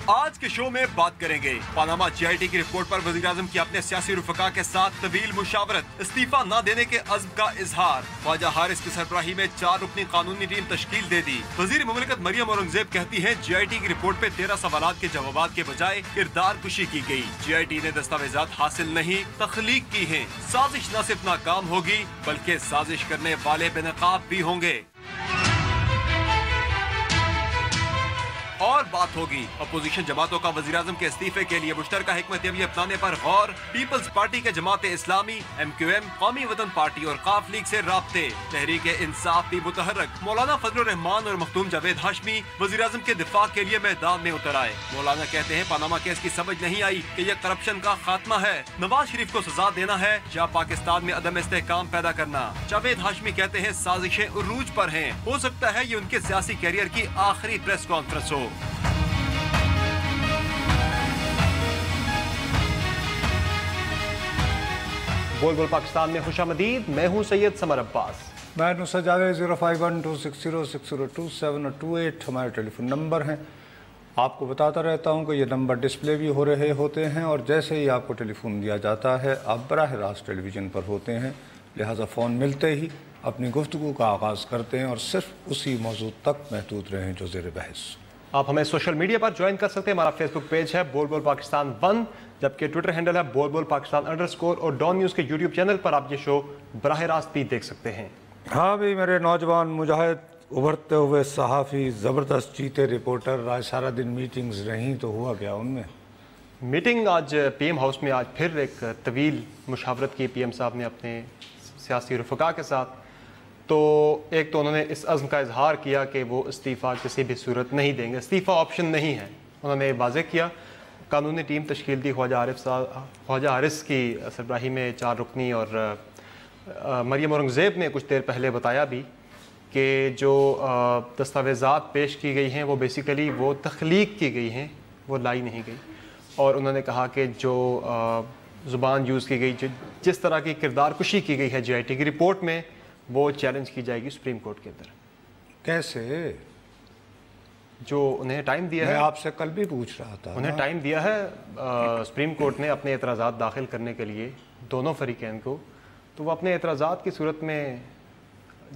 آج کے شو میں بات کریں گے پاناما GIT کی رپورٹ پر وزیراعظم کی اپنے سیاسی رفقا کے ساتھ طویل مشاورت، استعفیٰ نہ دینے کے عزم کا اظہار، خواجہ حارث کی سربراہی میں 4 رکنی قانونی ٹیم تشکیل دے دی۔ وزیر مملکت مریم اورنگزیب کہتی ہیں GIT کی رپورٹ پہ 13 سوالات کے جوابات کے بجائے کردار کشی کی گئی۔ GIT نے دستاویزات حاصل نہیں تخلیق کی ہیں۔ سازش نہ صرف ناکام ہوگی بلکہ سازش کرنے والے بے نقاب بھی ہوں گے۔ اور بات ہوگی اپوزیشن جماعتوں کا وزیراعظم کے استعفے کے لیے مشترکہ حکمت عملی اپنانے پر غور، پیپلز پارٹی کے جماعت اسلامی، MQM، قومی وطن پارٹی اور قاف لیگ سے رابطے، تحریک انصاف بھی متحرک۔ مولانا فضل الرحمان اور مختوم جاوید ہاشمی وزیراعظم کے دفاع کے لیے میدان میں اتر آئے۔ مولانا کہتے ہیں پاناما کیس کی سمجھ نہیں آئی کہ یہ کرپشن کا خاتمہ ہے، نواز شریف کو سزا دینا ہے یا پاکستان میں عدم استحکام پیدا کرنا۔ جاوید ہاشمی کہتے ہیں سازشیں عروج پر ہیں، ہو سکتا ہے یہ ان کے سیاسی کیریئر کی آخری پریس کانفرنس ہو۔ بول بول پاکستان میں خوش آمدید، میں ہوں سید سمر عباس۔ میں نصرت جاوید۔ 05126060227 اور 28 ہمارے ٹیلی فون نمبر ہیں۔ آپ کو بتاتا رہتا ہوں کہ یہ نمبر ڈسپلے بھی ہو رہے ہوتے ہیں اور جیسے ہی آپ کو ٹیلی فون دیا جاتا ہے آپ براہ راست ٹیلی ویژن پر ہوتے ہیں، لہٰذا فون ملتے ہی اپنی گفتگو کا آغاز کرتے ہیں اور صرف اسی موضوع تک محدود رہیں جو زیر بحث۔ آپ ہمیں سوشل میڈیا پر جوائن کر سکتے ہیں۔ ہمارا فیس بک پیج ہے بول بول پاکستان 1، جبکہ ٹویٹر ہینڈل ہے بول بول پاکستان _ اور ڈان نیوز کے یوٹیوب چینل پر آپ یہ شو براہ راست بھی دیکھ سکتے ہیں۔ ہاں بھی میرے نوجوان مجاہد، ابھرتے ہوئے صحافی، زبردست چیتے رپورٹر، آج سارا دن میٹنگز رہیں تو ہوا کیا ان میں؟ میٹنگ آج PM ہاؤس میں آج پھر ایک طویل مشاورت کی PM صاحب نے اپنے سیاسی رفقا کے ساتھ۔ تو ایک تو انہوں نے اس عزم کا اظہار کیا کہ وہ استعفیٰ کسی بھی صورت نہیں دیں گے، استعفیٰ آپشن نہیں ہے، انہوں نے واضح کیا۔ قانونی ٹیم تشکیل دی، خواجہ حارث کی سربراہی میں 4 رکنی، اور مریم اورنگزیب نے کچھ دیر پہلے بتایا بھی کہ جو دستاویزات پیش کی گئی ہیں وہ بیسیکلی وہ تخلیق کی گئی ہیں، وہ لائی نہیں گئی۔ اور انہوں نے کہا کہ جو زبان یوز کی گئی، جس طرح کی کردار کشی کی گئی ہے GIT کی رپورٹ میں، وہ چیلنج کی جائے گی سپریم کورٹ کے اندر۔ کیسے؟ جو انہیں ٹائم دیا ہے، میں آپ سے کل بھی پوچھ رہا تھا، انہیں ٹائم دیا ہے سپریم کورٹ نے اپنے اعتراضات داخل کرنے کے لیے دونوں فریقین کو، تو وہ اپنے اعتراضات کی صورت میں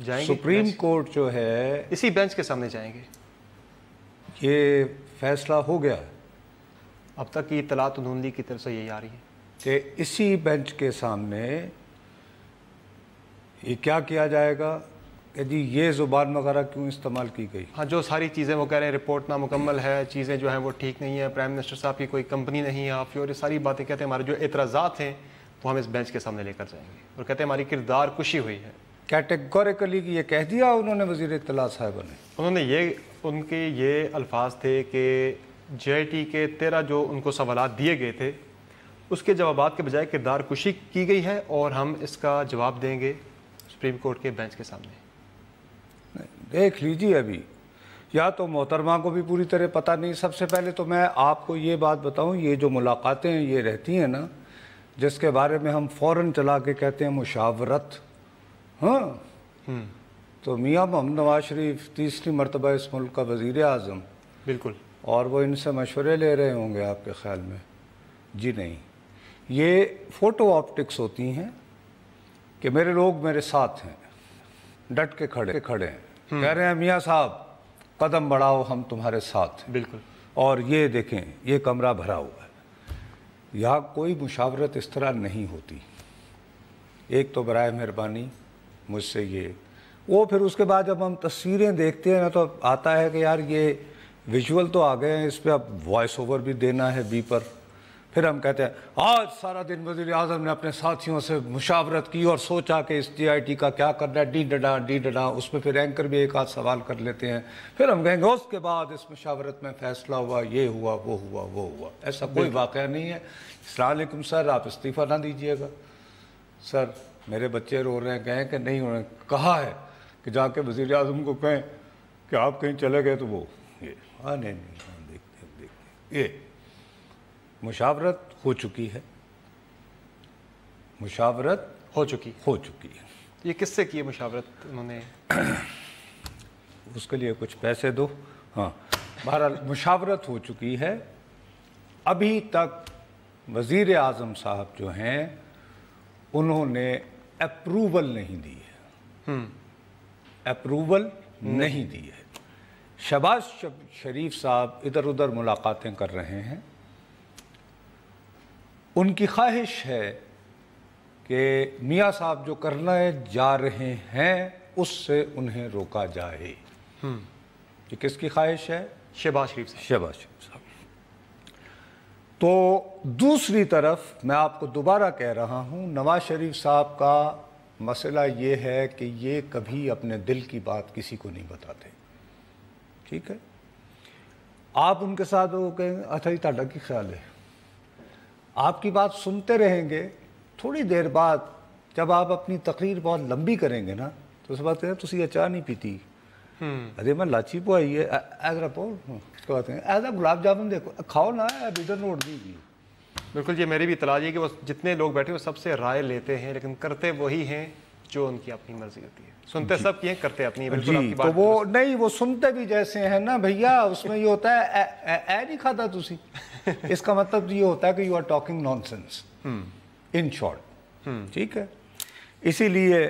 جائیں گے۔ سپریم کورٹ جو ہے اسی بینچ کے سامنے جائیں گے۔ یہ فیصلہ ہو گیا اب تک کی اطلاعات نون لیگ کی طرف سے یہی آ رہی ہے کہ اسی بینچ کے سامنے یہ کیا کیا جائے گا کہ جی یہ زبان وغیرہ کیوں استعمال کی گئی؟ ہاں، جو ساری چیزیں وہ کہہ رہے ہیں رپورٹ نامکمل ہے، چیزیں جو ہیں وہ ٹھیک نہیں ہیں، پرائم منسٹر صاحب کی کوئی کمپنی نہیں ہے، آپ اور یہ ساری باتیں کہتے ہیں ہمارے جو اعتراضات ہیں وہ ہم اس بینچ کے سامنے لے کر جائیں گے، اور کہتے ہیں ہماری کردار کشی ہوئی ہے۔ کیٹیگوریکلی یہ کہہ دیا انہوں نے وزیر اطلاع صاحبہ نے؟ انہوں نے ان کے یہ الفاظ تھے کہ GIT کے 13 جو ان کو سوالات دیے گئے تھے اس کے جوابات کے بجائے کردار کشی کی گئی ہے، اور ہم اس کا جواب دیں گے سپریم کورٹ کے بینچ کے سامنے۔ دیکھ لیجیے، ابھی یا تو محترمہ کو بھی پوری طرح پتہ نہیں۔ سب سے پہلے تو میں آپ کو یہ بات بتاؤں، یہ جو ملاقاتیں یہ رہتی ہیں نا، جس کے بارے میں ہم فوراً چلا کے کہتے ہیں مشاورت، ہاں، تو میاں محمد نواز شریف 3ری مرتبہ اس ملک کا وزیر اعظم، بالکل، اور وہ ان سے مشورے لے رہے ہوں گے آپ کے خیال میں؟ جی نہیں، یہ فوٹو آپٹکس ہوتی ہیں کہ میرے لوگ میرے ساتھ ہیں، ڈٹ کے کھڑے ہیں، کہہ رہے ہیں میاں صاحب قدم بڑھاؤ، ہم تمہارے ساتھ ہیں، بالکل، اور یہ دیکھیں یہ کمرہ بھرا ہوا ہے۔ یہاں کوئی مشاورت اس طرح نہیں ہوتی۔ ایک تو برائے مہربانی مجھ سے یہ، وہ پھر اس کے بعد جب ہم تصویریں دیکھتے ہیں نا تو آتا ہے کہ یار یہ ویژول تو آ گئے ہیں، اس پہ اب وائس اوور بھی دینا ہے بی پر۔ پھر ہم کہتے ہیں آج سارا دن وزیر اعظم نے اپنے ساتھیوں سے مشاورت کی اور سوچا کہ اس GIT کا کیا کرنا ہے، ڈی ڈڈا، اس میں پھر اینکر بھی ایک آدھ سوال کر لیتے ہیں، پھر ہم کہیں گے اس کے بعد اس مشاورت میں فیصلہ ہوا، یہ ہوا، وہ ہوا، وہ ہوا۔ ایسا کوئی واقعہ نہیں ہے۔ السلام علیکم سر، آپ استعفیٰ نہ دیجیے گا۔ سر میرے بچے رو رہے ہیں، کہیں کہ نہیں انہوں نے کہا ہے کہ جا کے وزیر اعظم کو کہیں کہ آپ کہیں چلے گئے تو وہ یہ نہیں دیکھتے یہ مشاورت ہو چکی ہے، مشاورت ہو چکی ہے۔ یہ کس سے کی مشاورت انہوں نے؟ اس کے لیے کچھ پیسے دو۔ ہاں، بہرحال مشاورت ہو چکی ہے ابھی تک وزیر اعظم صاحب جو ہیں انہوں نے اپروول نہیں دی ہے، اپروول نہیں دی ہے۔ شہباز شریف صاحب ادھر ادھر ملاقاتیں کر رہے ہیں، ان کی خواہش ہے کہ میاں صاحب جو کرنا جا رہے ہیں اس سے انہیں روکا جائے۔ یہ کس کی خواہش ہے؟ شہباز شریف صاحب۔ شہباز شریف صاحب۔ تو دوسری طرف میں آپ کو دوبارہ کہہ رہا ہوں، نواز شریف صاحب کا مسئلہ یہ ہے کہ یہ کبھی اپنے دل کی بات کسی کو نہیں بتاتے، ٹھیک ہے؟ آپ ان کے ساتھ وہ کہیں اچھا جی تہاڈا کی خیال ہے، آپ کی بات سنتے رہیں گے، تھوڑی دیر بعد جب آپ اپنی تقریر بہت لمبی کریں گے نا تو اس بات کہیں تسی اچار نہیں پیتی، ارے میں لاچی پوائی ہے ایسا پو اس کے بعد کہیں ایسا گلاب جامن دیکھو کھاؤ نا ادھر نوٹ دیجیے۔ بالکل، یہ میری بھی اطلاع ہے کہ وہ جتنے لوگ بیٹھے وہ سب سے رائے لیتے ہیں لیکن کرتے وہی ہیں جو ان کی اپنی مرضی ہوتی ہے، سنتے سب کی ہیں کرتے اپنی۔ جی تو وہ نہیں، وہ سنتے بھی جیسے ہیں نا بھیا، اس میں یہ ہوتا ہے اے نہیں کھاتا تسی، اس کا مطلب یہ ہوتا ہے کہ you are talking nonsense in short, ٹھیک ہے؟ اسی لیے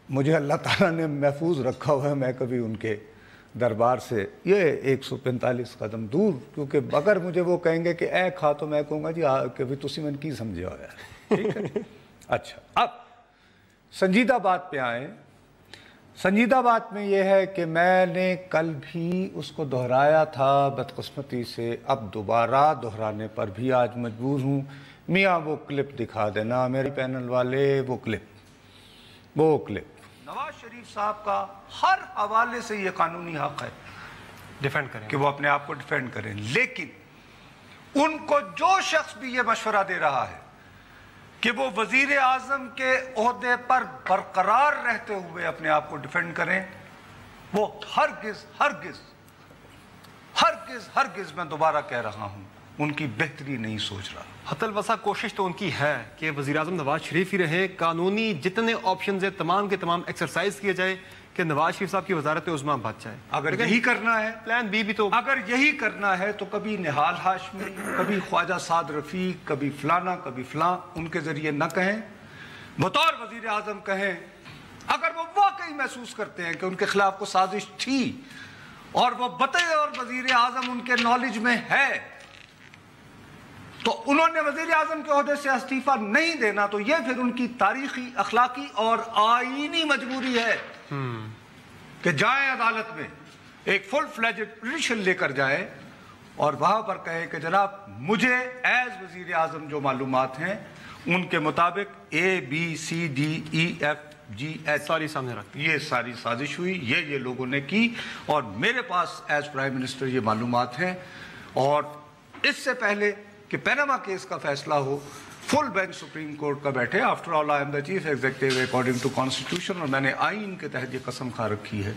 مجھے اللہ تعالیٰ نے محفوظ رکھا ہوا ہے، میں کبھی ان کے دربار سے یہ 145 قدم دور، کیونکہ اگر مجھے وہ کہیں گے کہ اے کھا تو میں کہوں گا جی کبھی تسی میں کی سمجھے ہوا ہے، ٹھیک ہے؟ اچھا، اب سنجیدہ بات پہ آئیں۔ سنجیدہ بات میں یہ ہے کہ میں نے کل بھی اس کو دہرایا تھا بدقسمتی سے، اب دوبارہ دہرانے پر بھی آج مجبور ہوں۔ میاں وہ کلپ دکھا دینا میرے پینل والے، وہ کلپ نواز شریف صاحب کا ہر حوالے سے یہ قانونی حق ہے ڈیفینڈ کریں کہ وہ اپنے آپ کو ڈیفینڈ کریں، لیکن ان کو جو شخص بھی یہ مشورہ دے رہا ہے کہ وہ وزیر اعظم کے عہدے پر برقرار رہتے ہوئے اپنے آپ کو ڈیفینڈ کریں، وہ ہرگز ہرگز ہرگز ہرگز میں دوبارہ کہہ رہا ہوں ان کی بہتری نہیں سوچ رہا۔ حتی الوسع کوشش تو ان کی ہے کہ وزیر اعظم نواز شریف ہی رہے، قانونی جتنے آپشنز ہیں تمام کے تمام ایکسرسائز کیے جائے کہ نواز شریف صاحب کی وزارت عظمیٰ بچ جائے۔ اگر یہی کرنا ہے، پلان بی بھی تو اگر یہی کرنا ہے تو کبھی نہال ہاشمی، کبھی خواجہ سعد رفیق، کبھی فلانا کبھی فلاں ان کے ذریعے نہ کہیں، بطور وزیر اعظم کہیں۔ اگر وہ واقعی محسوس کرتے ہیں کہ ان کے خلاف کو سازش تھی اور وہ بطور وزیر اعظم ان کے نالج میں ہے تو انہوں نے وزیر اعظم کے عہدے سے استعفیٰ نہیں دینا، تو یہ پھر ان کی تاریخی، اخلاقی اور آئینی مجبوری ہے کہ جائیں عدالت میں، ایک فل فلیجڈ پٹیشن لے کر جائیں اور وہاں پر کہیں کہ جناب مجھے ایز وزیر اعظم جو معلومات ہیں ان کے مطابق ABCDEFGH ساری سامنے رکھتی، یہ ساری سازش ہوئی، یہ لوگوں نے کی اور میرے پاس ایز پرائم منسٹر یہ معلومات ہیں، اور اس سے پہلے کہ پیناما کیس کا فیصلہ ہو فل بینچ سپریم کورٹ کا بیٹھے۔ After all I am the chief executive according to constitution, اور میں نے آئین کے تحت یہ قسم کھا رکھی ہے۔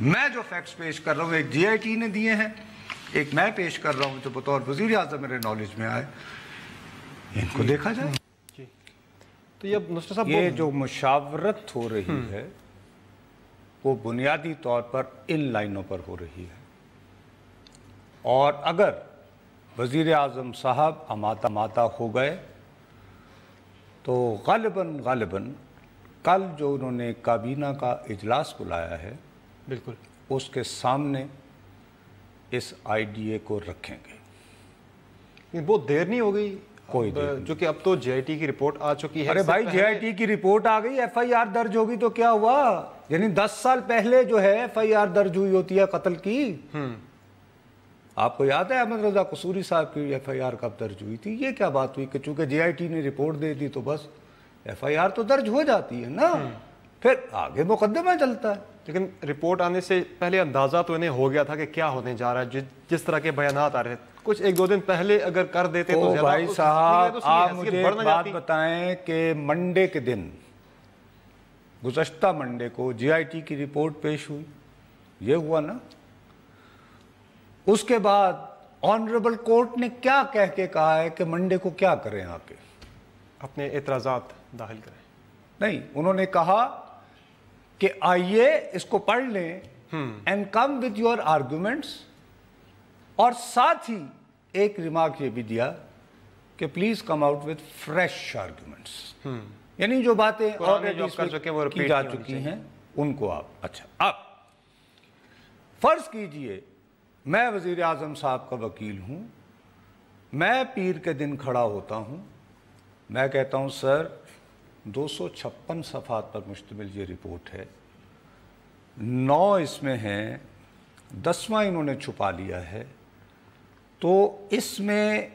میں جو فیکٹس پیش کر رہا ہوں ایک جی آئی ٹی نے دیے ہیں، ایک میں پیش کر رہا ہوں جو بطور وزیر اعظم میرے نالج میں آئے، ان کو دیکھا جائے۔ تو یہ نصر صاحب یہ جو مشاورت ہو رہی ہے وہ بنیادی طور پر ان لائنوں پر ہو رہی ہے، اور اگر وزیر اعظم صاحب اماتا ماتا ہو گئے تو غالباً کل جو انہوں نے کابینہ کا اجلاس بلایا ہے بالکل اس کے سامنے اس آئی ڈی اے کو رکھیں گے۔ بہت دیر نہیں ہو گئی کوئی دیر جو کہ اب تو جے آئی ٹی کی رپورٹ آ چکی ہے۔ ارے بھائی جے آئی ٹی کی رپورٹ آ گئی، ایف آئی آر درج ہوگی تو کیا ہوا؟ یعنی 10 سال پہلے جو ہے ایف آئی آر درج ہوئی ہوتی ہے قتل کی۔ آپ کو یاد ہے احمد رضا قصوری صاحب کی ایف آئی آر کب درج ہوئی تھی؟ یہ کیا بات ہوئی کہ چونکہ جے آئی ٹی نے رپورٹ دے دی تو بس ایف آئی آر تو درج ہو جاتی ہے نا، پھر آگے مقدمہ چلتا ہے۔ لیکن رپورٹ آنے سے پہلے اندازہ تو انہیں ہو گیا تھا کہ کیا ہونے جا رہا ہے، جس طرح کے بیانات آ رہے تھے کچھ 1-2 دن پہلے اگر کر دیتے تو زیادہ۔ بھائی صاحب آپ مجھے بات بتائیں کہ منڈے کے دن، گزشتہ منڈے کو جے آئی ٹی کی رپورٹ پیش ہوئی، یہ ہوا نا، اس کے بعد آنریبل کورٹ نے کیا کہہ کے کہا ہے کہ منڈے کو کیا کریں آ کے؟ اپنے اعتراضات داخل کریں؟ نہیں، انہوں نے کہا کہ آئیے اس کو پڑھ لیں and come with your arguments, اور ساتھ ہی ایک ریمارک یہ بھی دیا کہ please come out with fresh arguments, یعنی جو باتیں کی جا چکی ہیں ان کو آپ اچھا اب فرض کیجئے میں وزیر اعظم صاحب کا وکیل ہوں، میں پیر کے دن کھڑا ہوتا ہوں، میں کہتا ہوں سر 256 صفحات پر مشتمل یہ رپورٹ ہے، 9 اس میں ہیں، 10واں انہوں نے چھپا لیا ہے، تو اس میں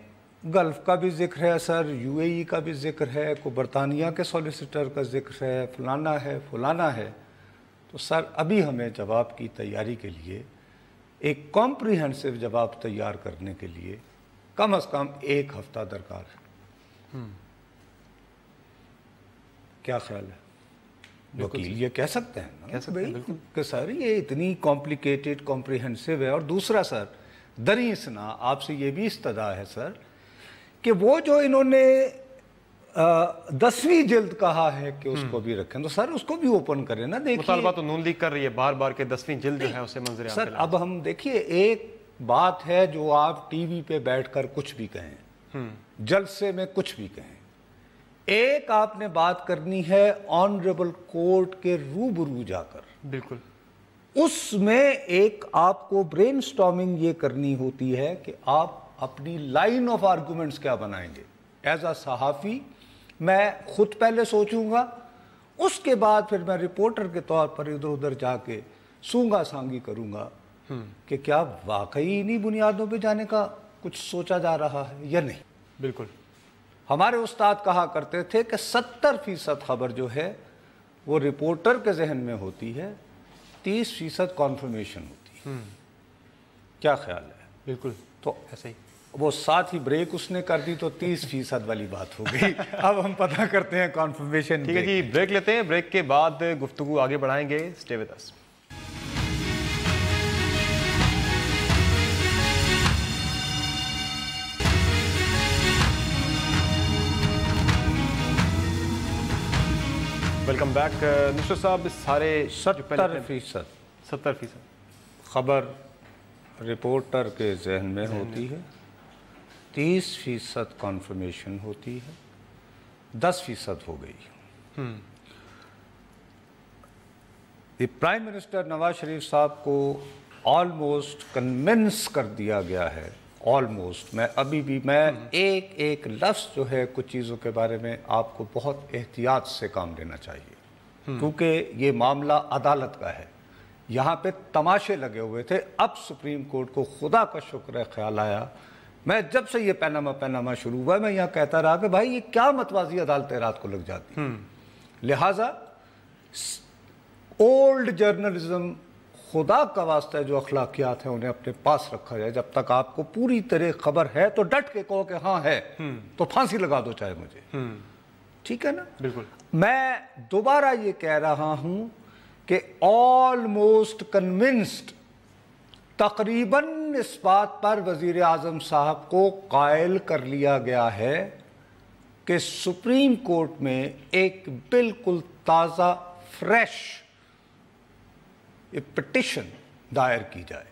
گلف کا بھی ذکر ہے سر، یو اے ای کا بھی ذکر ہے، کوئی برطانیہ کے سولیسیٹر کا ذکر ہے، فلانا ہے، تو سر ابھی ہمیں جواب کی تیاری کے لیے ایک کمپریہنسو جواب تیار کرنے کے لیے کم از کم 1 ہفتہ درکار ہے۔ کیا خیال ہے؟ وکیل یہ کہہ سکتے ہیں کہ سر یہ اتنی کمپلیکیٹڈ کمپریہنسو ہے، اور دوسرا سر دریں اسنا آپ سے یہ بھی استدعا ہے سر کہ وہ جو انہوں نے 10ویں جلد کہا ہے کہ اس کو بھی رکھیں، تو سر اس کو بھی اوپن کریں نا۔ دیکھیے مطالبہ تو نون لیگ کر رہی ہے بار بار کہ 10ویں جلد جو ہے اسے منظر عام سر اب ہم دیکھیے ایک بات ہے جو آپ ٹی وی پہ بیٹھ کر کچھ بھی کہیں، جلسے میں کچھ بھی کہیں، ایک آپ نے بات کرنی ہے آنریبل کورٹ کے روبرو جا کر، بالکل اس میں ایک آپ کو برین سٹارمنگ یہ کرنی ہوتی ہے کہ آپ اپنی لائن آف آرگومنٹس کیا بنائیں گے۔ ایز اے صحافی میں خود پہلے سوچوں گا، اس کے بعد پھر میں رپورٹر کے طور پر ادھر ادھر جا کے سونگا سانگی کروں گا کہ کیا واقعی انہی بنیادوں پہ جانے کا کچھ سوچا جا رہا ہے یا نہیں۔ بالکل ہمارے استاد کہا کرتے تھے کہ 70% خبر جو ہے وہ رپورٹر کے ذہن میں ہوتی ہے، 30% کانفرمیشن ہوتی ہے۔ کیا خیال ہے؟ بالکل تو ایسے ہی وہ ساتھ ہی بریک اس نے کر دی تو 30% والی بات ہو گئی۔ اب ہم پتہ کرتے ہیں کانفرمیشن۔ ٹھیک ہے جی، بریک لیتے ہیں، بریک کے بعد گفتگو آگے بڑھائیں گے، stay with us. Welcome back Nusrat صاحب۔ سارے 70% خبر رپورٹر کے ذہن میں ہوتی ہے، 30% کانفرمیشن ہوتی ہے، 10% ہو گئی۔ پرائم منسٹر نواز شریف صاحب کو آلموسٹ کنونس کر دیا گیا ہے، آلموسٹ۔ میں ابھی بھی ایک لفظ جو ہے کچھ چیزوں کے بارے میں آپ کو بہت احتیاط سے کام لینا چاہیے، کیونکہ یہ معاملہ عدالت کا ہے، یہاں پہ تماشے لگے ہوئے تھے۔ اب سپریم کورٹ کو خدا کا شکر ہے خیال آیا، میں جب سے یہ پیناما شروع ہوا میں یہاں کہتا رہا کہ بھائی یہ کیا متوازی عدالتیں رات کو لگ جاتی، لہٰذا اولڈ جرنلزم، خدا کا واسطہ جو اخلاقیات ہیں انہیں اپنے پاس رکھا جائے۔ جب تک آپ کو پوری طرح خبر ہے تو ڈٹ کے کہو کہ ہاں ہے، تو پھانسی لگا دو چاہے مجھے، ٹھیک ہے نا؟ بالکل۔ میں دوبارہ یہ کہہ رہا ہوں کہ آلموسٹ کنونسڈ، تقریباً اس بات پر وزیر اعظم صاحب کو قائل کر لیا گیا ہے کہ سپریم کورٹ میں ایک بالکل تازہ فریش پٹیشن دائر کی جائے۔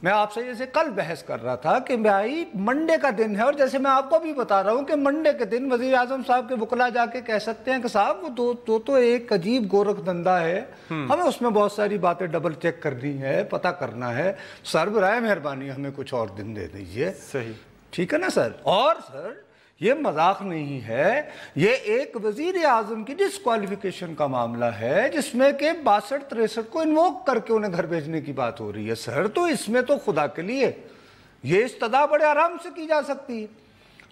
میں آپ سے جیسے کل بحث کر رہا تھا کہ بھائی منڈے کا دن ہے، اور جیسے میں آپ کو بھی بتا رہا ہوں کہ منڈے کے دن وزیر اعظم صاحب کے وکلا جا کے کہہ سکتے ہیں کہ صاحب وہ تو ایک عجیب گورکھ دھندا ہے، ہمیں اس میں بہت ساری باتیں ڈبل چیک کرنی ہے، پتہ کرنا ہے، سر برائے مہربانی ہمیں کچھ اور دن دے دیجئے۔ صحیح، ٹھیک ہے نا سر؟ اور سر یہ مذاق نہیں ہے، یہ ایک وزیر اعظم کی ڈسکوالیفیکیشن کا معاملہ ہے جس میں کہ 62-63 کو انووک کر کے انہیں گھر بھیجنے کی بات ہو رہی ہے۔ سر تو اس میں تو خدا کے لیے یہ استدعا بڑے آرام سے کی جا سکتی ہے،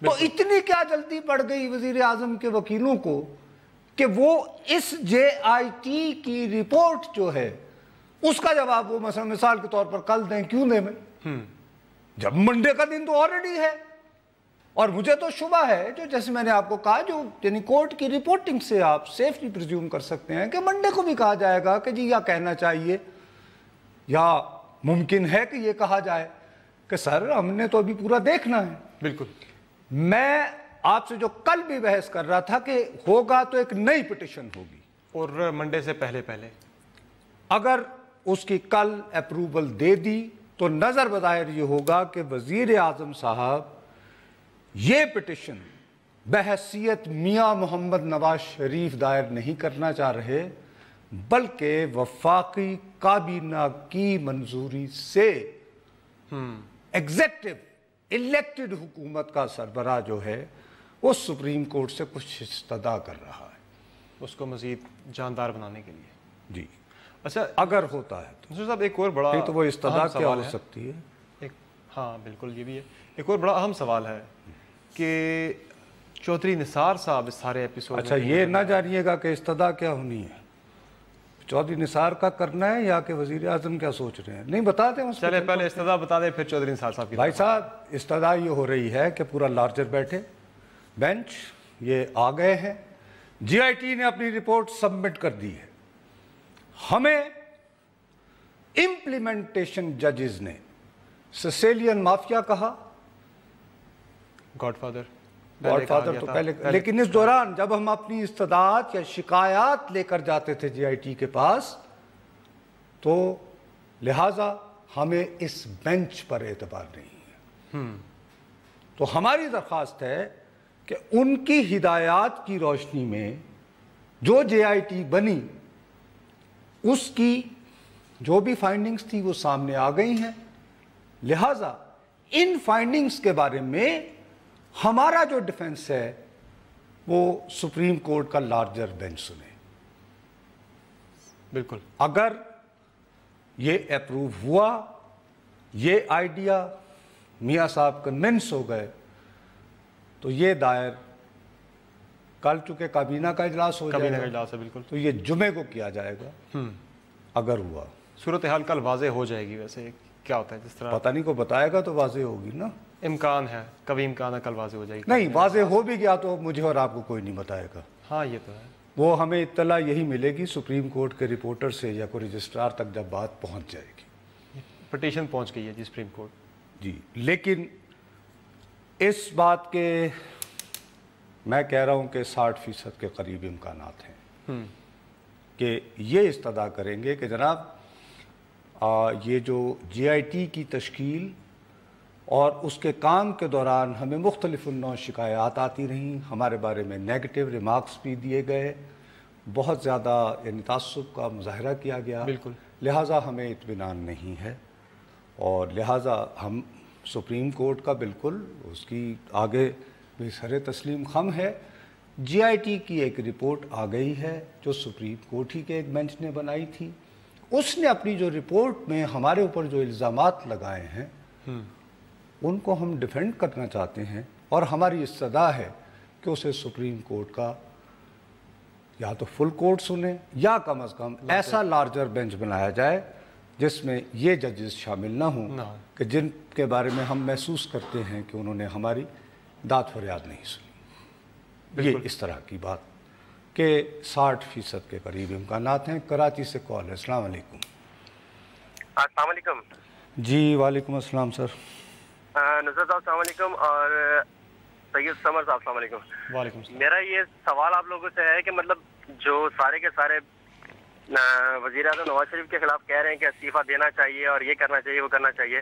تو اتنی کیا جلدی پڑ گئی وزیر اعظم کے وکیلوں کو کہ وہ اس JIT کی رپورٹ جو ہے اس کا جواب وہ مثال کے طور پر کل دیں، کیوں دیں میں، جب منڈے کا دن تو آلریڈی ہے۔ اور مجھے تو شبہ ہے، جو جیسے میں نے آپ کو کہا، جو یعنی کورٹ کی رپورٹنگ سے آپ سیفلی پریزیوم کر سکتے ہیں کہ منڈے کو بھی کہا جائے گا کہ جی یا کہنا چاہیے یا ممکن ہے کہ یہ کہا جائے کہ سر ہم نے تو ابھی پورا دیکھنا ہے۔ بالکل۔ میں آپ سے جو کل بھی بحث کر رہا تھا کہ ہوگا تو ایک نئی پٹیشن ہوگی، اور منڈے سے پہلے اگر اس کی کل اپروول دے دی تو نظر بظاہر یہ ہوگا کہ وزیر اعظم صاحب یہ پٹیشن بحیثیت میاں محمد نواز شریف دائر نہیں کرنا چاہ رہے، بلکہ وفاقی کابینہ کی منظوری سے ایگزیکٹو الیکٹڈ حکومت کا سربراہ جو ہے وہ سپریم کورٹ سے کچھ استدعا کر رہا ہے اس کو مزید جاندار بنانے کے لیے۔ جی اچھا، اگر ہوتا ہے تو منصور صاحب ایک اور بڑا تو وہ استدعا اہم کیا سوال ہو ہے۔ سکتی ہے؟ ہاں بالکل، یہ بھی ہے۔ ایک اور بڑا اہم سوال ہے کہ چودھری نثار صاحب اس سارے ایپیسوڈ اچھا یہ نہ جانیے گا کہ استدعا کیا ہونی ہے، چودھری نثار کا کرنا ہے یا کہ وزیر اعظم کیا سوچ رہے ہیں؟ نہیں بتاتے ہیں۔ چلے پہلے استدعا بتا دیں پھر چودھری نثار صاحب کی۔ بھائی صاحب استدعا یہ ہو رہی ہے کہ پورا لارجر بیٹھے، بینچ یہ آ گئے ہیں، جی آئی ٹی نے اپنی رپورٹ سبمٹ کر دی ہے، ہمیں امپلیمنٹیشن ججز نے سسیلین مافیا کہا، گاڈ فادر تو پہلے، لیکن اس دوران جب ہم اپنی استدعات یا شکایات لے کر جاتے تھے جی آئی ٹی کے پاس تو لہٰذا ہمیں اس بینچ پر اعتبار نہیں ہے۔ تو ہماری درخواست ہے کہ ان کی ہدایات کی روشنی میں جو جے آئی ٹی بنی اس کی جو بھی فائنڈنگز تھی وہ سامنے آ گئی ہیں، لہٰذا ان فائنڈنگز کے بارے میں ہمارا جو ڈیفنس ہے وہ سپریم کورٹ کا لارجر بینچ سنے۔ بالکل، اگر یہ اپروو ہوا، یہ آئیڈیا میاں صاحب کنونس ہو گئے تو یہ دائر کل چونکہ کابینہ کا اجلاس ہو جائے کابینہ کا گا اجلاس ہے، بالکل تو یہ جمعے کو کیا جائے گا اگر ہوا۔ صورتحال کل واضح ہو جائے گی، ویسے کیا ہوتا ہے جس طرح پتہ نہیں کو بتائے گا تو واضح ہوگی نا، امکان ہے، کبھی امکان ہے کل واضح ہو جائے گی۔ نہیں واضح ہو بھی گیا تو مجھے اور آپ کو کوئی نہیں بتائے گا، ہاں یہ تو ہے۔ وہ ہمیں اطلاع یہی ملے گی سپریم کورٹ کے رپورٹر سے یا کوئی رجسٹرار تک جب بات پہنچ جائے گی۔ پٹیشن پہنچ گئی ہے جی سپریم کورٹ۔ جی لیکن اس بات کے میں کہہ رہا ہوں کہ 60% کے قریب امکانات ہیں کہ یہ استدعا کریں گے کہ جناب یہ جو جے آئی ٹی کی تشکیل اور اس کے کام کے دوران ہمیں مختلف النوع شکایات آتی رہیں، ہمارے بارے میں نیگیٹو ریمارکس بھی دیے گئے، بہت زیادہ یعنی تعصب کا مظاہرہ کیا گیا، بالکل، لہٰذا ہمیں اطمینان نہیں ہے اور لہٰذا ہم سپریم کورٹ کا بالکل اس کی آگے بھی سر تسلیم خم ہے۔ جی آئی ٹی کی ایک رپورٹ آ گئی ہے جو سپریم کورٹ ہی کے ایک بینچ نے بنائی تھی، اس نے اپنی جو رپورٹ میں ہمارے اوپر جو الزامات لگائے ہیں ان کو ہم ڈیفینڈ کرنا چاہتے ہیں اور ہماری استدعا ہے کہ اسے سپریم کورٹ کا یا تو فل کورٹ سنیں یا کم از کم ایسا لارجر بینچ بنایا جائے جس میں یہ ججز شامل نہ ہوں کہ جن کے بارے میں ہم محسوس کرتے ہیں کہ انہوں نے ہماری داد فریاد نہیں سنی۔ یہ اس طرح کی بات کہ 60% کے قریب امکانات ہیں۔ کراچی سے کال ہے، السلام علیکم۔ السلام علیکم۔ جی وعلیکم السلام سر۔ نصرت صاحب السلام علیکم اور سید سمر صاحب السلام علیکم۔ وعلیکم السلام۔ میرا یہ سوال آپ لوگوں سے ہے کہ مطلب جو سارے کے سارے وزیر اعظم نواز شریف کے خلاف کہہ رہے ہیں کہ استعفیٰ دینا چاہیے اور یہ کرنا چاہیے وہ کرنا چاہیے،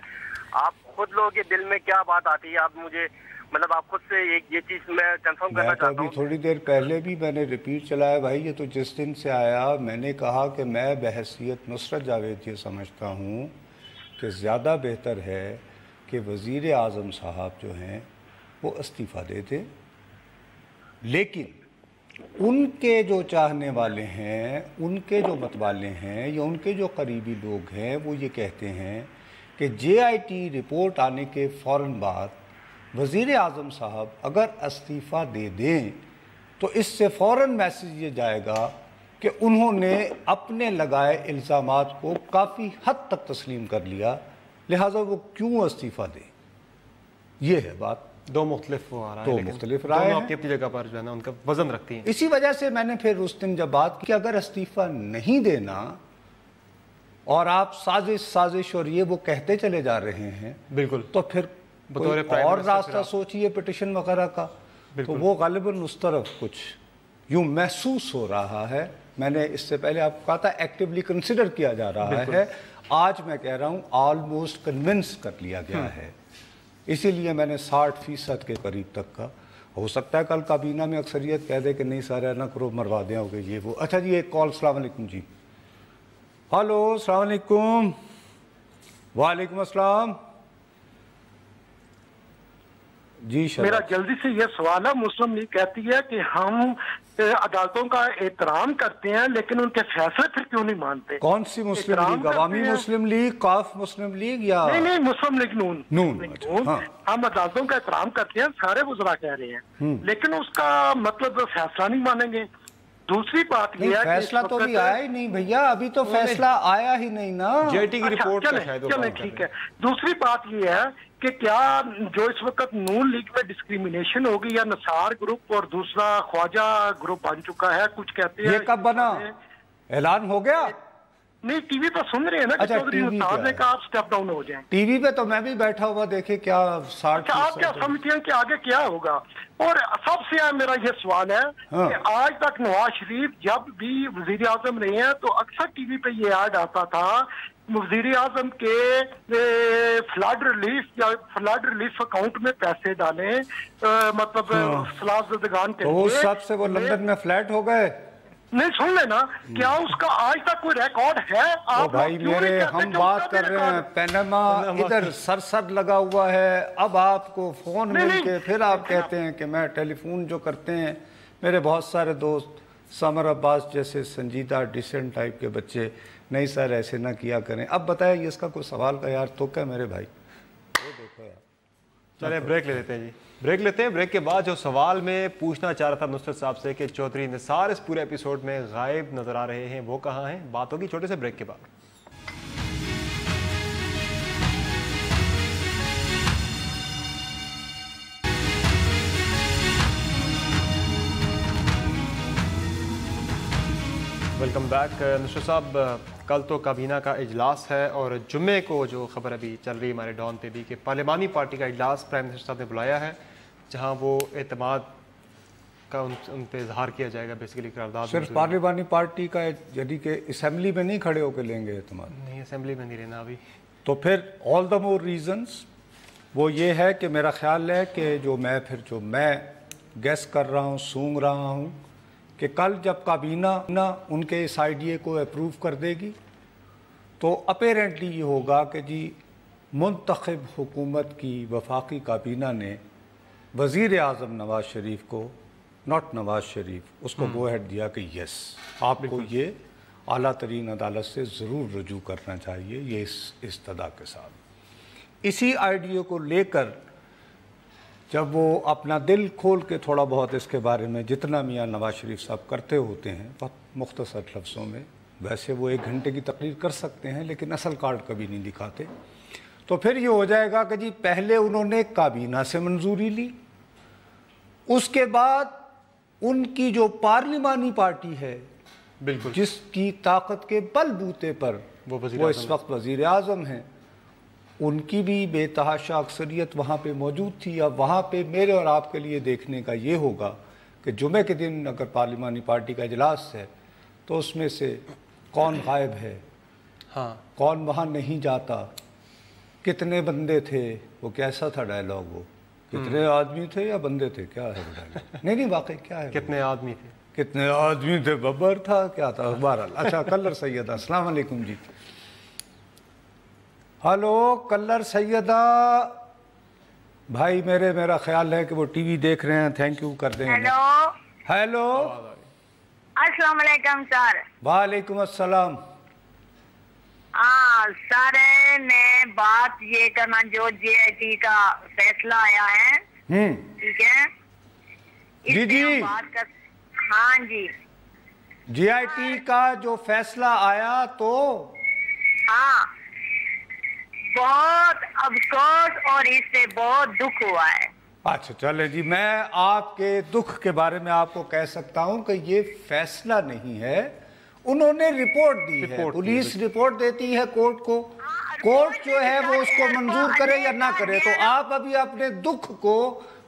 آپ خود لوگوں کے دل میں کیا بات آتی ہے؟ آپ مجھے مطلب آپ خود سے یہ چیز میں کنفرم کرنا چاہتا ہوں۔ ابھی تھوڑی دیر پہلے بھی میں نے ریپیٹ چلایا بھائی، یہ تو جس دن سے آیا میں نے کہا کہ میں بحیثیت نصرت جاوید یہ سمجھتا ہوں کہ زیادہ بہتر ہے کہ وزیر اعظم صاحب جو ہیں وہ استعفیٰ دے دیں، لیکن ان کے جو چاہنے والے ہیں، ان کے جو متوالے ہیں یا ان کے جو قریبی لوگ ہیں وہ یہ کہتے ہیں کہ جے آئی ٹی رپورٹ آنے کے فوراً بعد وزیر اعظم صاحب اگر استعفیٰ دے دیں تو اس سے فوراً میسج یہ جائے گا کہ انہوں نے اپنے لگائے الزامات کو کافی حد تک تسلیم کر لیا، لہٰذا وہ کیوں استعفیٰ دیں۔ یہ ہے بات۔ دو مختلف وہ آ رہا ہے، دو لیکن مختلف رائے ہیں، اپنی اپنی جگہ پر جو ہے نا ان کا وزن رکھتی ہیں۔ اسی وجہ سے میں نے پھر اس دن جب بات کی کہ اگر استعفیٰ نہیں دینا اور آپ سازش اور یہ وہ کہتے چلے جا رہے ہیں بالکل، تو پھر بطور کوئی اور راستہ سوچیے پٹیشن وغیرہ کا، تو وہ غالباً اس طرف کچھ یوں محسوس ہو رہا ہے میں نے اس سے پہلے آپ کو کہا تھا ایکٹیولی کنسیڈر کیا جا رہا ہے، آج میں کہہ رہا ہوں آلموسٹ کنونس کر لیا گیا ہے، اسی لیے میں نے 60% کے قریب تک کا. ہو سکتا ہے کل کابینہ میں اکثریت کہہ دے کہ نہیں سارے نہ کرو، مروا دیں ہوگے یہ وہ. اچھا جی ایک کال. السلام علیکم جی. ہلو السلام علیکم. وعلیکم السلام جی. میرا جلدی سے یہ سوال ہے، مسلم لیگ کہتی ہے کہ ہم عدالتوں کا احترام کرتے ہیں لیکن ان کے فیصلے پھر کیوں نہیں مانتے؟ کون سی مسلم لیگ؟ عوامی مسلم لیگ، قاف مسلم لیگ یا نہیں مسلم لیگ نون. ہاں. ہم عدالتوں کا احترام کرتے ہیں، سارے وزراء کہہ رہے ہیں، لیکن اس کا مطلب فیصلہ نہیں مانیں گے. دوسری بات یہ ہے فیصلہ تو بھی آیا ہی نہیں بھیا، ابھی تو فیصلہ آیا ہی نہیں نا. جے ٹی کی رپورٹ چلیں ٹھیک ہے. دوسری بات یہ ہے کہ کیا جو اس وقت نون لیگ میں ڈسکریمنیشن ہوگی یا نثار گروپ اور دوسرا خواجہ گروپ بن چکا ہے، کچھ کہتے ہیں. یہ کب بنا؟ اعلان ہو گیا؟ نہیں ٹی وی پہ سن رہے ہیں نا کہ چودھری نثار نے کہا آپ سٹیپ ڈاؤن ہو جائیں. ٹی وی پہ تو میں بھی بیٹھا ہوا دیکھے کیا 60%. آپ کیا سمجھتے ہیں کہ آگے کیا ہوگا؟ اور سب سے میرا یہ سوال ہے کہ آج تک نواز شریف جب بھی وزیر اعظم رہے ہیں تو اکثر ٹی وی پہ یہ ایڈ آتا تھا وزیر اعظم کے فلڈ ریلیف اکاؤنٹ میں پیسے ڈالیں، مطلب فلاد زدگان کے تو سب سے وہ لندن میں فلیٹ ہو گئے. نہیں سن لینا، کیا اس کا آج تک کوئی ریکارڈ ہے؟ آپ بھائی میرے ہم بات کر رہے ہیں پینما ادھر سر لگا ہوا ہے، اب آپ کو فون مل کے پھر آپ کہتے ہیں کہ میں ٹیلی فون جو کرتے ہیں میرے بہت سارے دوست سمر عباس جیسے سنجیدہ ڈیسنٹ ٹائپ کے بچے، نہیں سر ایسے نہ کیا کریں. اب بتائیں اس کا کوئی سوال کا یار تو کیا میرے بھائی. چلیں بریک لے لیتے ہیں جی، بریک لیتے ہیں. بریک کے بعد جو سوال میں پوچھنا چاہ رہا تھا نصرت صاحب سے کہ چودھری نثار اس پورے ایپیسوڈ میں غائب نظر آ رہے ہیں، وہ کہاں ہیں، بات ہوگی چھوٹے سے بریک کے بعد. Welcome back. نصرت صاحب کل تو کابینہ کا اجلاس ہے اور جمعے کو جو خبر ابھی چل رہی ہے ہمارے ڈان پہ بھی کہ پارلیمانی پارٹی کا اجلاس پرائم منسٹر صاحب نے بلایا ہے جہاں وہ اعتماد کا ان پہ اظہار کیا جائے گا. بیسیکلی قرارداد صرف پارلیمانی پارٹی کا، یعنی کہ اسمبلی میں نہیں کھڑے ہو کے لیں گے اعتماد؟ نہیں اسمبلی میں نہیں لینا ابھی. تو پھر آل دا مور ریزنس وہ یہ ہے کہ میرا خیال ہے کہ جو میں گیس کر رہا ہوں، سونگ رہا ہوں کہ کل جب کابینہ ان کے اس آئیڈیا کو اپروو کر دے گی تو اپیرنٹلی یہ ہوگا کہ جی منتخب حکومت کی وفاقی کابینہ نے وزیر اعظم نواز شریف کو، ناٹ نواز شریف، اس کو گو ہیڈ دیا کہ یس آپ کو یہ اعلیٰ ترین عدالت سے ضرور رجوع کرنا چاہیے یہ اس استدعا کے ساتھ. اسی آئیڈیا کو لے کر جب وہ اپنا دل کھول کے تھوڑا بہت اس کے بارے میں جتنا میاں نواز شریف صاحب کرتے ہوتے ہیں بہت مختصر لفظوں میں، ویسے وہ 1 گھنٹے کی تقریر کر سکتے ہیں لیکن اصل کارڈ کبھی نہیں دکھاتے، تو پھر یہ ہو جائے گا کہ جی پہلے انہوں نے کابینہ سے منظوری لی، اس کے بعد ان کی جو پارلیمانی پارٹی ہے بالکل جس کی طاقت کے بل بوتے پر وہ اس وقت وزیر اعظم ہیں، ان کی بھی بے تحاشا اکثریت وہاں پہ موجود تھی. اب وہاں پہ میرے اور آپ کے لیے دیکھنے کا یہ ہوگا کہ جمعے کے دن اگر پارلیمانی پارٹی کا اجلاس ہے تو اس میں سے کون غائب ہے، کون وہاں نہیں جاتا، کتنے بندے تھے، وہ کیسا تھا ڈائلاگ، وہ کتنے آدمی تھے یا بندے تھے، کیا ہے ڈائلاگ؟ نہیں واقعی کیا ہے، کتنے آدمی تھے، ببر تھا، کیا تھا، بہرحال. اچھا کلر سیدہ السلام علیکم جی. ہلو کلر سیدہ بھائی میرا خیال ہے کہ وہ ٹی وی دیکھ رہے ہیں، تھینک یو کر دیں گے. ہیلو السلام علیکم سر. وعلیکم السلام. سر میں بات یہ کرنا جو جے آئی ٹی کا فیصلہ آیا ہے، ٹھیک ہے جی ہاں جی جے آئی ٹی کا جو فیصلہ آیا تو ہاں بہت افسوس اور اس سے بہت دکھ ہوا ہے. اچھا چلے جی، میں آپ کے دکھ کے بارے میں آپ کو کہہ سکتا ہوں کہ یہ فیصلہ نہیں ہے، انہوں نے رپورٹ دی ہے، پولیس رپورٹ دیتی ہے کورٹ کو، کورٹ جو ہے وہ اس کو منظور کرے یا نہ کرے، تو آپ ابھی اپنے دکھ کو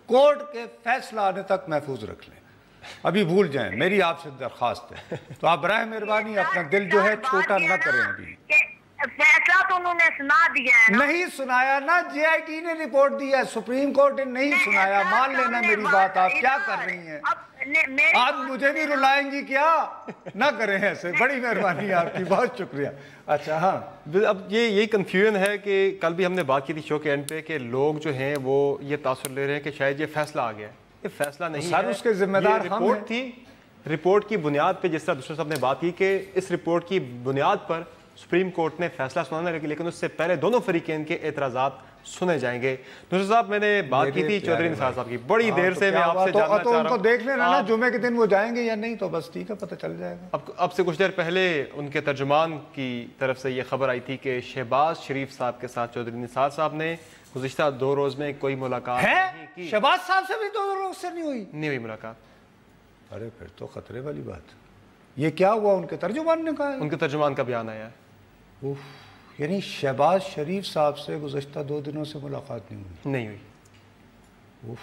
کورٹ کے فیصلہ آنے تک محفوظ رکھ لیں. ابھی بھول جائیں، میری آپ سے درخواست ہے. تو آپ برائے مہربانی اپنا دل جو ہے چھوٹا نہ کریں. ابھی فیصلہ تو انہوں نے سنا دیا ہے. نہیں سنایا نا، جے آئی ٹی نے رپورٹ دی ہے، سپریم کورٹ نے نہیں سنایا. مان لینا میری بات. آپ کیا کر رہی ہیں؟ آپ مجھے بھی رلائیں گی کیا؟ نہ کریں ایسے، بڑی مہربانی آپ کی، بہت شکریہ. اچھا ہاں، اب یہی کنفیوژن ہے کہ کل بھی ہم نے بات کی تھی شو کے اینڈ پہ کہ لوگ جو ہیں وہ یہ تاثر لے رہے ہیں کہ شاید یہ فیصلہ آ گیا ہے. یہ فیصلہ نہیں ہے، اس کے ذمہ دار ہم رپورٹ تھی. رپورٹ کی بنیاد پہ جس طرح دوسرے صاحب نے بات کی کہ اس رپورٹ کی بنیاد پر سپریم کورٹ نے فیصلہ سنانا ہے، لیکن اس سے پہلے دونوں فریقین کے اعتراضات سنے جائیں گے. دوسرے صاحب میں نے بات کی تھی چودھری نثار صاحب کی، بڑی دیر سے میں آپ سے جاننا چاہ رہا ہوں. تو ان کو دیکھ لینا نا جمعے کے دن وہ جائیں گے یا نہیں، تو بس ٹھیک ہے، پتہ چل جائے گا. اب سے کچھ دیر پہلے ان کے ترجمان کی طرف سے یہ خبر آئی تھی کہ شہباز شریف صاحب کے ساتھ چودھری نثار صاحب نے گزشتہ 2 روز میں کوئی ملاقات نہیں کی. شہباز صاحب سے بھی 2 روز سے نہیں ہوئی ملاقات. ارے پھر تو خطرے والی بات. یہ کیا ہوا؟ ان کے ترجمان نے کہا ہے. ان کے ترجمان کا بیان آیا ہے. یعنی شہباز شریف صاحب سے گزشتہ 2 دنوں سے ملاقات نہیں ہوئی.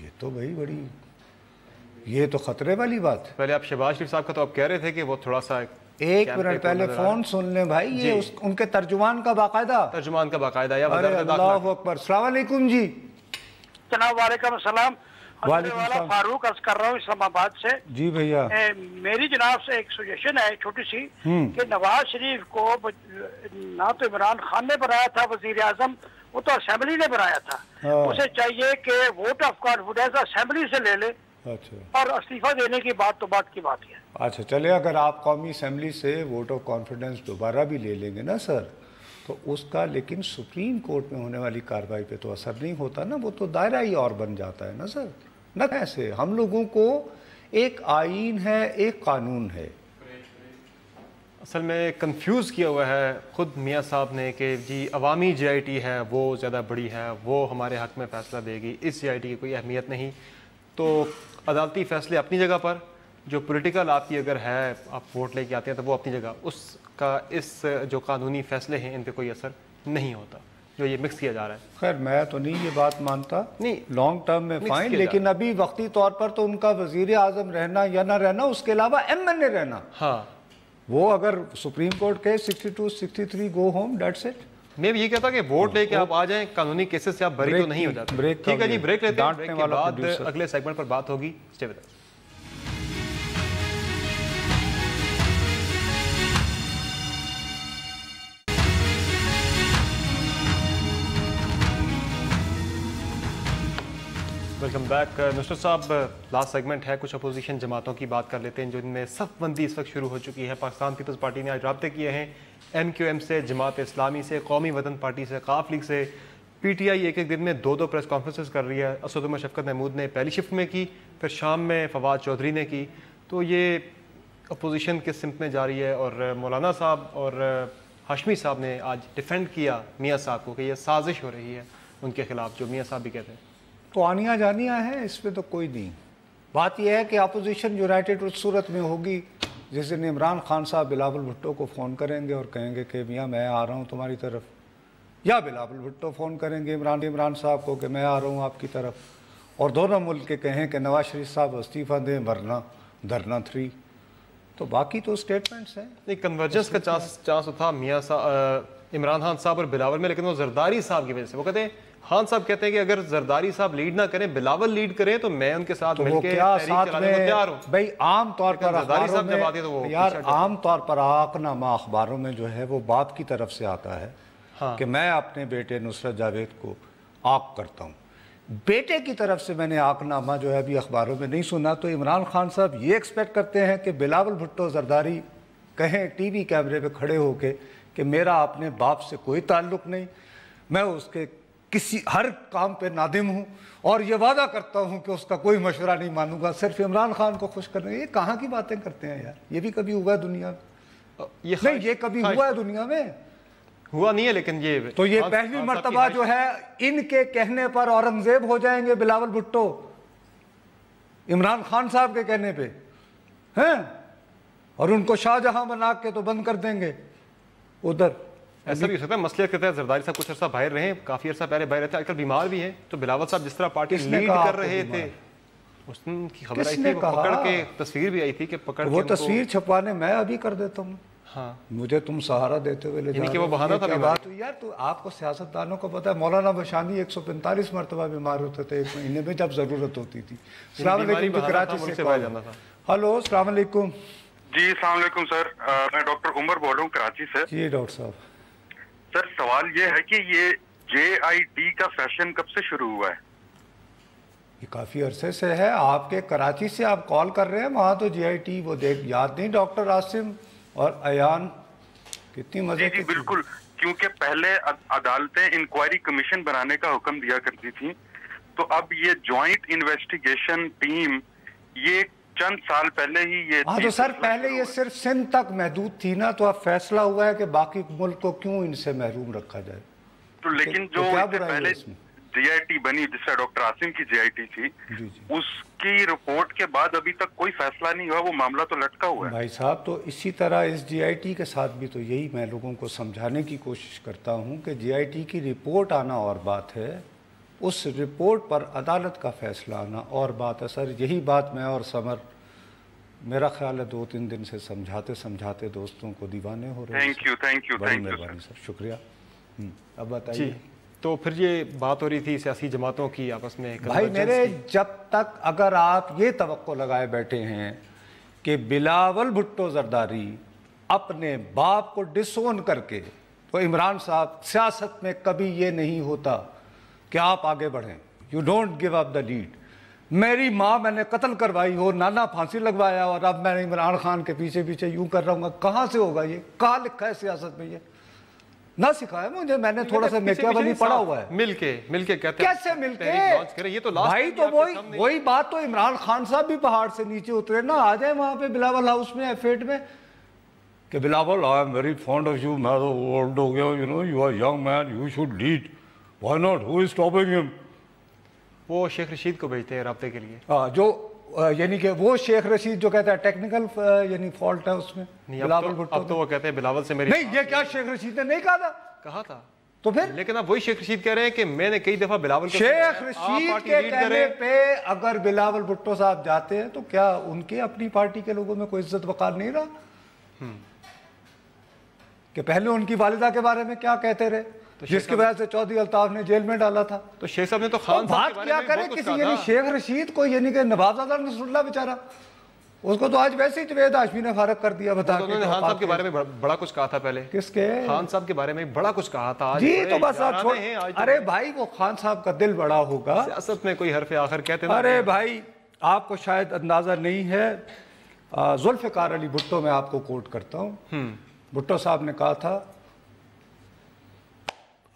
یہ تو بڑی یہ تو خطرے والی بات ہے. پہلے آپ شہباز شریف صاحب کا تو آپ کہہ رہے تھے کہ وہ تھوڑا سا 1 منٹ پہلے فون سن لیں بھائی. یہ ان کے ترجمان کا باقاعدہ یا اللہ اکبر. السلام علیکم جی. جناب وعلیکم السلام. فاروق عرض کر رہا ہوں اسلام آباد سے. جی بھیا، میری جناب سے ایک سجیشن ہے چھوٹی سی کہ نواز شریف کو نہ تو عمران خان نے بنایا تھا وزیر اعظم، وہ تو اسمبلی نے بنایا تھا. اسے چاہیے کہ ووٹ آف کانفیڈنس اسمبلی سے لے لے اور استعفیٰ دینے کی بات تو بات کی بات ہے. اچھا چلے، اگر آپ قومی اسمبلی سے ووٹ آف کانفیڈنس دوبارہ بھی لے لیں گے نا سر، تو اس کا لیکن سپریم کورٹ میں ہونے والی کارروائی پہ تو اثر نہیں ہوتا نا. وہ تو دائرہ ہی اور بن جاتا ہے نا سر. نہ ایسے ہم لوگوں کو ایک آئین ہے، ایک قانون ہے. اصل میں کنفیوز کیا ہوا ہے خود میاں صاحب نے کہ جی عوامی جے آئی ٹی ہے وہ زیادہ بڑی ہے، وہ ہمارے حق میں فیصلہ دے گی، اس جے آئی ٹی کی کوئی اہمیت نہیں. تو عدالتی فیصلے اپنی جگہ پر، جو پولیٹیکل آپ کی اگر ہے، آپ ووٹ لے کے آتے ہیں تو وہ اپنی جگہ. اس جو قانونی فیصلے ہیں ان پہ کوئی اثر نہیں ہوتا جو یہ مکس کیا جا رہا ہے. خیر میں تو نہیں یہ بات مانتا، نہیں لانگ ٹرم میں فائن، لیکن ابھی وقتی طور پر تو ان کا وزیر اعظم رہنا یا نہ رہنا، اس کے علاوہ ایم این اے رہنا. ہاں وہ اگر سپریم کورٹ کے 62 63 گو ہوم، دیٹس اٹ. میں بھی یہ کہتا کہ ووٹ لے کے آپ آ جائیں، قانونی کیسز سے آپ بری تو نہیں ہو جاتے. ٹھیک ہے جی، بریک لیتے ہیں، بریک کے بعد اگلے سیگمنٹ پر بات ہوگی. Stay with us. Welcome back. Nusrat صاحب، لاسٹ سیگمنٹ ہے، کچھ اپوزیشن جماعتوں کی بات کر لیتے ہیں جو ان میں صف بندی اس وقت شروع ہو چکی ہے. پاکستان پیپلز پارٹی نے آج رابطے کیے ہیں ایم کیو ایم سے، جماعت اسلامی سے، قومی وطن پارٹی سے، قاف لیگ سے. پی ٹی آئی ایک دن میں 2 پریس کانفرنسز کر رہی ہے. اسد عمر شفقت محمود نے پہلی شفٹ میں کی، پھر شام میں فواد چودھری نے کی. تو یہ اپوزیشن کس سمت میں جا رہی ہے؟ اور مولانا صاحب اور ہاشمی صاحب نے آج ڈیفینڈ کیا میاں صاحب کو کہ یہ سازش ہو رہی ہے ان کے خلاف، جو میاں صاحب بھی کہتے ہیں. تو آنیا جانیا ہے، اس پہ تو کوئی نہیں. بات یہ ہے کہ اپوزیشن یونائٹڈ اس صورت میں ہوگی جس دن عمران خان صاحب بلاول بھٹو کو فون کریں گے اور کہیں گے کہ میاں میں آ رہا ہوں تمہاری طرف، یا بلاول بھٹو فون کریں گے عمران صاحب کو کہ میں آ رہا ہوں آپ کی طرف، اور دونوں ملک کے کہیں کہ نواز شریف صاحب استعفیٰ دیں ورنہ دھرنا 3. تو باقی تو اسٹیٹمنٹس ہیں. نہیں، کنورجنس کا چانس تھا میاں عمران خان صاحب اور بلاول میں، لیکن وہ زرداری صاحب کی وجہ سے. وہ کہتے ہیں، خان صاحب کہتے ہیں کہ اگر زرداری صاحب لیڈ نہ کریں، بلاول لیڈ کریں تو میں ان کے ساتھ مل کے تحریک چلانے کو تیار ہوں. بھائی عام طور پر زرداری صاحب جب آتے ہیں تو وہ یار عام طور پر عاقنامہ اخباروں میں جو ہے وہ باپ کی طرف سے آتا ہے کہ میں اپنے بیٹے نصرت جاوید کو عاق کرتا ہوں. بیٹے کی طرف سے میں نے عاقنامہ جو ہے ابھی اخباروں میں نہیں سنا. تو عمران خان صاحب یہ ایکسپیکٹ کرتے ہیں کہ بلاول بھٹو زرداری کہیں ٹی وی کیمرے پہ کھڑے ہو کے کہ میرا اپنے باپ سے کوئی تعلق نہیں، میں اس کے کسی ہر کام پہ نادم ہوں اور یہ وعدہ کرتا ہوں کہ اس کا کوئی مشورہ نہیں مانوں گا صرف عمران خان کو خوش کرنے. یہ کہاں کی باتیں کرتے ہیں یار؟ یہ بھی کبھی ہوا ہے دنیا میں؟ نہیں، یہ کبھی ہوا ہے دنیا میں؟ ہوا نہیں ہے. لیکن یہ پہلی مرتبہ جو ہے ان کے کہنے پر اورنگزیب ہو جائیں گے بلاول بھٹو، عمران خان صاحب کے کہنے پہ ہیں، اور ان کو شاہ جہاں بنا کے تو بند کر دیں گے ادھر. ایسا بھی ہو سکتا ہے مسئلہ کہتے ہیں زرداری صاحب کچھ عرصہ باہر رہے، کافی عرصہ پہلے باہر رہتے، آج کل بیمار بھی ہیں. تو بلاول صاحب جس طرح پارٹی لیڈ کر رہے تھے، اس دن کی خبر آئی تھی پکڑ کے تصویر بھی آئی تھی کہ پکڑ وہ تصویر چھپوانے میں ابھی کر دیتا ہوں. ہاں مجھے تم سہارا دیتے ہوئے لے جا کہ وہ بہانہ تھا. بات ہوئی یار, تو آپ کو سیاستدانوں کو پتا ہے مولانا بشانی 145 مرتبہ بیمار ہوتے تھے ایک مہینے میں جب ضرورت ہوتی تھی. السلام علیکم. کراچی سے ہلو, السلام علیکم. جی السلام علیکم سر, میں ڈاکٹر عمر بول رہا ہوں کراچی سے. جی ڈاکٹر صاحب. سر سوال یہ ہے کہ یہ JIT کا فیشن کب سے شروع ہوا ہے؟ یہ کافی عرصے سے ہے. آپ کے کراچی سے آپ کال کر رہے ہیں, وہاں تو JIT وہ دیکھ یاد نہیں. ڈاکٹر عاصم اور ایان کتنی مزے کی. جی بالکل, کیونکہ پہلے عدالتیں انکوائری کمیشن بنانے کا حکم دیا کرتی تھیں, تو اب یہ جوائنٹ انویسٹیگیشن ٹیم یہ چند سال پہلے ہی یہ. ہاں تو سر پہلے یہ صرف سندھ تک محدود تھی نا, تو اب فیصلہ ہوا ہے کہ باقی ملک کو کیوں ان سے محروم رکھا جائے. تو لیکن جو پہلے JIT بنی جس سے ڈاکٹر عاصم کی JIT تھی, اس کی رپورٹ کے بعد ابھی تک کوئی فیصلہ نہیں ہوا, وہ معاملہ تو لٹکا ہوا ہے. بھائی صاحب تو اسی طرح اس JIT کے ساتھ بھی تو یہی میں لوگوں کو سمجھانے کی کوشش کرتا ہوں کہ JIT کی رپورٹ آنا اور بات ہے, اس رپورٹ پر عدالت کا فیصلہ آنا اور بات ہے. سر یہی بات میں اور سمر میرا خیال ہے 2-3 دن سے سمجھاتے دوستوں کو دیوانے ہو رہے ہیں. تھینک یو بڑی مہربانی سر, شکریہ. اب بتائیے. تو پھر یہ بات ہو رہی تھی سیاسی جماعتوں کی آپس میں. بھائی میرے جب تک اگر آپ یہ توقع لگائے بیٹھے ہیں کہ بلاول بھٹو زرداری اپنے باپ کو ڈسون کر کے, تو عمران صاحب سیاست میں کبھی یہ نہیں ہوتا کہ آپ آگے بڑھیں. You don't give up the lead. میری ماں میں نے قتل کروائی ہو, نانا پھانسی لگوایا, اور اب میں عمران خان کے پیچھے پیچھے یوں کر رہا ہوں. کہاں سے ہوگا یہ؟ کہاں لکھا ہے سیاست میں؟ یہ نہ سکھایا مجھے, میں نے تھوڑا سا میکیاولی پڑھا ہوا ہے. مل کے کہتے ہیں کیسے مل کے؟ یہ تو بھائی تو وہی بات تو عمران خان صاحب بھی پہاڑ سے نیچے اترے نا, آ جائیں وہاں پہ بلاول ہاؤس میں F8 میں کہ Bilawal I am very fond of you, میں تو اولڈ ہو گیا, you know you are young man, you should lead, why not, who is stopping him. وہ شیخ رشید کو بھیجتے ہیں رابطے کے لیے. جو یعنی کہ وہ شیخ رشید جو کہتا ہے ٹیکنیکل یعنی فالٹ ہے اس میں. اب تو وہ کہتے ہیں بلاول سے میری. نہیں, یہ کیا شیخ رشید نے نہیں کہا تھا تو پھر, لیکن اب وہی شیخ رشید کہہ رہے ہیں کہ میں نے کئی دفعہ بلاول کو. شیخ رشید کے کہنے پہ اگر بلاول بھٹو صاحب جاتے ہیں تو کیا ان کے اپنی پارٹی کے لوگوں میں کوئی عزت وقار نہیں رہا؟ کہ پہلے ان کی والدہ کے بارے میں کیا کہتے رہے, جس کی وجہ سے چودھری الطاف نے جیل میں ڈالا تھا. تو شیخ صاحب نے تو خان صاحب بات کیا کرے کسی یعنی شیخ رشید کو, یعنی کہ نوابزادہ نصر اللہ بیچارہ, اس کو تو آج ویسے ہی جوید ہاشمی نے فارغ کر دیا. بتا انہوں نے خان صاحب کے بارے میں بڑا کچھ کہا تھا پہلے. کس کے؟ خان صاحب کے بارے میں بڑا کچھ کہا تھا. جی تو بس آپ چھوڑ. ارے بھائی وہ خان صاحب کا دل بڑا ہوگا, سیاست میں کوئی حرف آخر کہتے ہیں. ارے بھائی آپ کو شاید اندازہ نہیں ہے, ذوالفقار علی بھٹو میں آپ کو کوٹ کرتا ہوں. بھٹو صاحب نے کہا تھا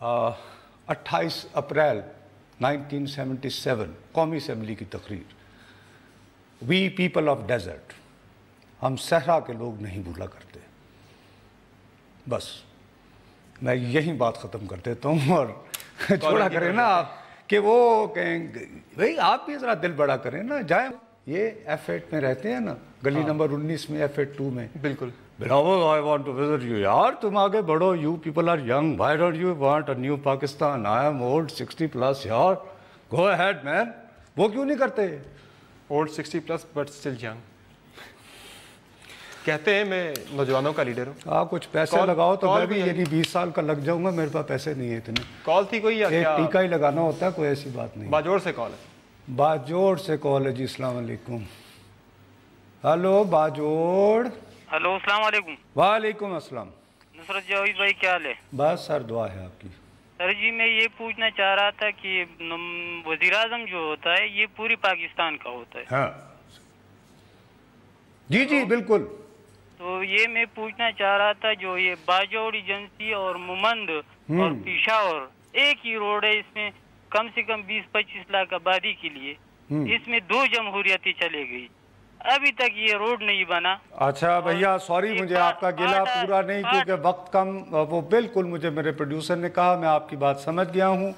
28 اپریل 1977 قومی اسمبلی کی تقریر, وی پیپل آف ڈیزرٹ, ہم صحرا کے لوگ نہیں بھولا کرتے. بس میں یہی بات ختم کر دیتا ہوں, اور چھوڑا کریں نا آپ کہ وہ کہیں بھائی آپ بھی ذرا دل بڑا کریں نا. جائیں, یہ F8 میں رہتے ہیں نا, گلی نمبر 19 میں F8 2 میں. بالکل. Bilawal I want to visit you. یار تم آگے بڑھو, you people are young, why don't you want a new Pakistan? I am old 60 plus یار, go ahead man. وہ کیوں نہیں کرتے؟ old 60 plus but still young. کہتے ہیں میں نوجوانوں کا لیڈر ہوں. آپ کچھ پیسے لگاؤ تو میں بھی یعنی 20 سال کا لگ جاؤں گا, میرے پاس پیسے نہیں ہیں اتنے. کال تھی کوئی یا ایک ٹیکا ہی لگانا ہوتا ہے, کوئی ایسی بات نہیں. باجوڑ سے کال ہے. باجوڑ سے کال ہے. جی السلام علیکم. ہلو باجوڑ. ہلو السلام علیکم. وعلیکم السلام. نصرت جاوید بھائی کیا حال ہے؟ بس سر دعا ہے آپ کی. سر جی میں یہ پوچھنا چاہ رہا تھا کہ وزیر اعظم جو ہوتا ہے یہ پوری پاکستان کا ہوتا ہے. ہاں جی جی بالکل. تو یہ میں پوچھنا چاہ رہا تھا جو یہ باجوڑ ایجنسی اور ممند اور پشاور ایک ہی روڈ ہے, اس میں کم سے کم 20-25 لاکھ آبادی کے لیے, اس میں 2 جمہوریتیں چلے گئی, ابھی تک یہ روڈ نہیں بنا. اچھا بھیا سوری, مجھے آپ کا گلہ پورا نہیں کیونکہ وقت کم. وہ بالکل مجھے میرے پروڈیوسر نے کہا, میں آپ کی بات سمجھ گیا ہوں.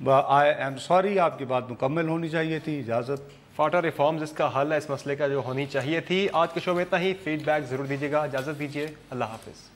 آئی ایم سوری, آپ کی بات مکمل ہونی چاہیے تھی. اجازت. فاٹا ریفارمز اس کا حل ہے اس مسئلے کا جو ہونی چاہیے تھی. آج کے شو میں اتنا ہی. فیڈ بیک ضرور دیجیے گا. اجازت دیجیے. اللہ حافظ.